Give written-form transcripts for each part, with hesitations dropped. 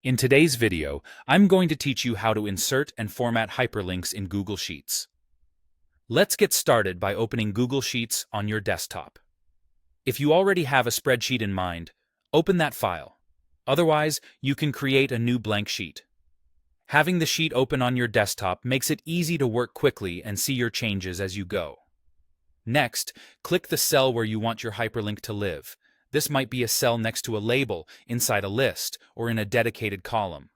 In today's video, I'm going to teach you how to insert and format hyperlinks in Google Sheets. Let's get started by opening Google Sheets on your desktop. If you already have a spreadsheet in mind, open that file. Otherwise, you can create a new blank sheet. Having the sheet open on your desktop makes it easy to work quickly and see your changes as you go. Next, click the cell where you want your hyperlink to live. This might be a cell next to a label, inside a list, or in a dedicated column.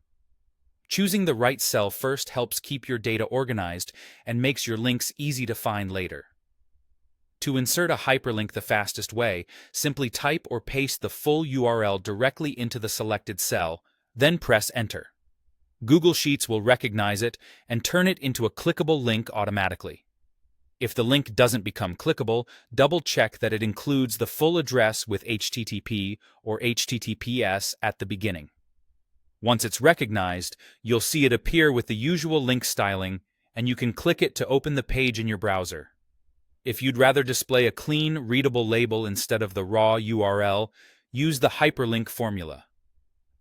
Choosing the right cell first helps keep your data organized and makes your links easy to find later. To insert a hyperlink the fastest way, simply type or paste the full URL directly into the selected cell, then press Enter. Google Sheets will recognize it and turn it into a clickable link automatically. If the link doesn't become clickable, double-check that it includes the full address with HTTP or HTTPS at the beginning. Once it's recognized, you'll see it appear with the usual link styling, and you can click it to open the page in your browser. If you'd rather display a clean, readable label instead of the raw URL, use the hyperlink formula.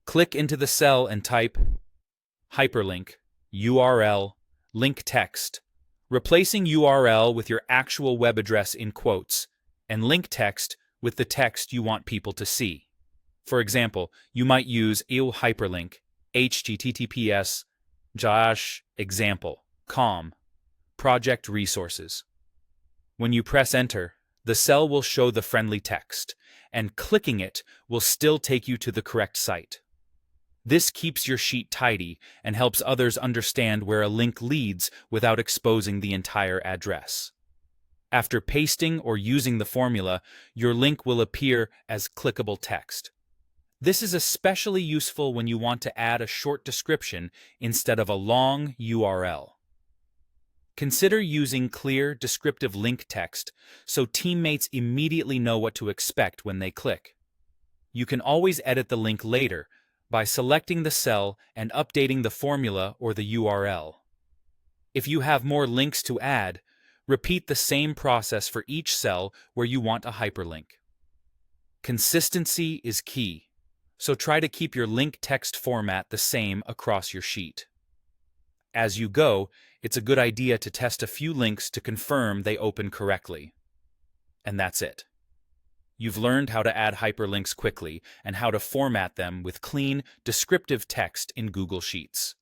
Click into the cell and type hyperlink, URL, link text, replacing URL with your actual web address in quotes, and link text with the text you want people to see. For example, you might use EO hyperlink, https example.com, project resources. When you press Enter, the cell will show the friendly text, and clicking it will still take you to the correct site. This keeps your sheet tidy and helps others understand where a link leads without exposing the entire address. After pasting or using the formula, your link will appear as clickable text. This is especially useful when you want to add a short description instead of a long URL. Consider using clear, descriptive link text so teammates immediately know what to expect when they click. You can always edit the link later by selecting the cell and updating the formula or the URL. If you have more links to add, repeat the same process for each cell where you want a hyperlink. Consistency is key, so try to keep your link text format the same across your sheet. As you go, it's a good idea to test a few links to confirm they open correctly. And that's it. You've learned how to add hyperlinks quickly and how to format them with clean, descriptive text in Google Sheets.